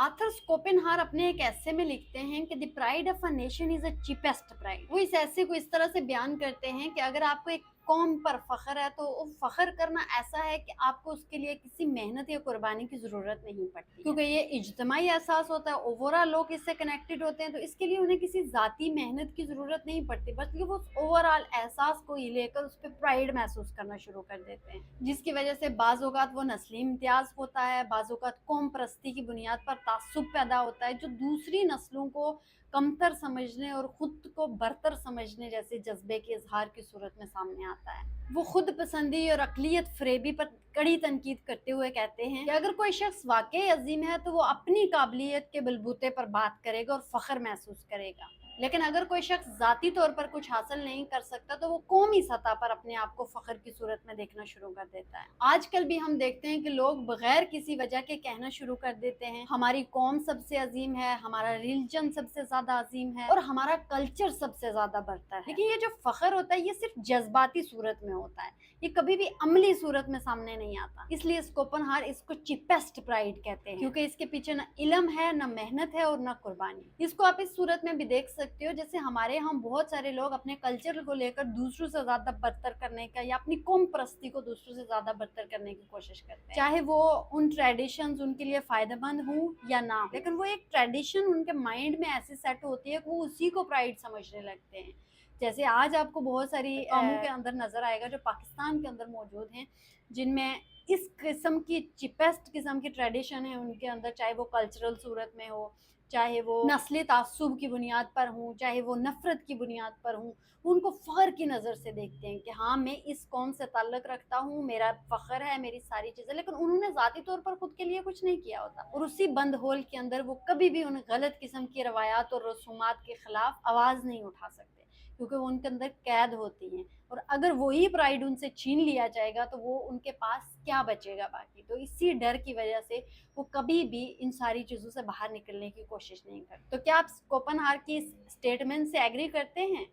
Arthur स्कोपेनहार अपने एक ऐसे में लिखते हैं कि the pride of a nation is a cheapest pride. वो इस ऐसे को इस तरह से बयान करते हैं कि अगर आपको एक कौम पर फख्र है तो वो फख्र करना ऐसा है कि आपको उसके लिए किसी मेहनत या कुर्बानी की जरूरत नहीं पड़ती, क्योंकि ये इज्तमाही एहसास होता है। ओवरऑल लोग इससे कनेक्टेड होते हैं, तो इसके लिए उन्हें किसी जाती मेहनत की जरूरत नहीं पड़ती, बल्कि वो उस ओवरऑल एहसास को ही लेकर उस पर प्राइड महसूस करना शुरू कर देते हैं, जिसकी वजह से बाज़ औक़ात वो नस्ली इम्तियाज होता है, बाज़ औक़ात कौम परस्ती की बुनियाद पर तासुब पैदा होता है, जो दूसरी नस्लों को कमतर समझने और खुद को बरतर समझने जैसे जज्बे के इजहार की सूरत में सामने आता है। वो खुद पसंदी और अकलियत फरेबी पर कड़ी तनकीद करते हुए कहते हैं कि अगर कोई शख्स वाकई अजीम है तो वो अपनी काबिलियत के बलबूते पर बात करेगा और फख्र महसूस करेगा, लेकिन अगर कोई शख्स जाती तौर पर कुछ हासिल नहीं कर सकता तो वो कौमी सतह पर अपने आप को फख्र की सूरत में देखना शुरू कर देता है। आजकल भी हम देखते हैं कि लोग बगैर किसी वजह के कहना शुरू कर देते हैं हमारी कौम सबसे अजीम है, हमारा रिलीजन सबसे ज्यादा अजीम है और हमारा कल्चर सबसे ज्यादा बरतर है। लेकिन ये जो फख्र होता है ये सिर्फ जज्बाती सूरत में होता है, ये कभी भी अमली सूरत में सामने नहीं आता। इसलिए स्कोपेनहार इसको चीपेस्ट प्राइड कहते हैं, क्योंकि इसके पीछे न इल्म है, न मेहनत है और न कुर्बानी। इसको आप इस सूरत में भी देख सकते हो जैसे हमारे यहाँ बहुत सारे लोग अपने कल्चर को लेकर दूसरों से ज्यादा बदतर करने का या अपनी कौम परस्ती को दूसरों से ज्यादा बदतर करने की कोशिश करते हैं, चाहे वो उन ट्रेडिशंस उनके लिए फायदेमंद हो या ना हो। लेकिन वो एक ट्रेडिशन उनके माइंड में ऐसे सेट होती है कि वो उसी को प्राइड समझने लगते हैं। जैसे आज आपको बहुत सारी कौमों के अंदर नजर आएगा जो पाकिस्तान के अंदर मौजूद हैं, जिनमें इस किस्म की चिपेस्ट किस्म की ट्रेडिशन है उनके अंदर, चाहे वो कल्चरल सूरत में हो, चाहे वो नस्ली तासुब की बुनियाद पर हूँ, चाहे वो नफरत की बुनियाद पर हूँ। उनको फ़ख्र की नज़र से देखते हैं कि हाँ मैं इस कौम से ताल्लुक़ रखता हूँ, मेरा फ़ख्र है, मेरी सारी चीज़ें, लेकिन उन्होंने ज़ाती तौर पर खुद के लिए कुछ नहीं किया होता। और उसी बंद होल के अंदर वो कभी भी उन गलत किस्म की रवायात और रसूमात के ख़िलाफ़ आवाज़ नहीं उठा सकते, क्योंकि वो उनके अंदर कैद होती हैं। और अगर वही प्राइड उनसे छीन लिया जाएगा तो वो उनके पास क्या बचेगा बाकी। तो इसी डर की वजह से वो कभी भी इन सारी चीज़ों से बाहर निकलने की कोशिश नहीं करते। तो क्या आप स्कोपेनहार की इस स्टेटमेंट से एग्री करते हैं?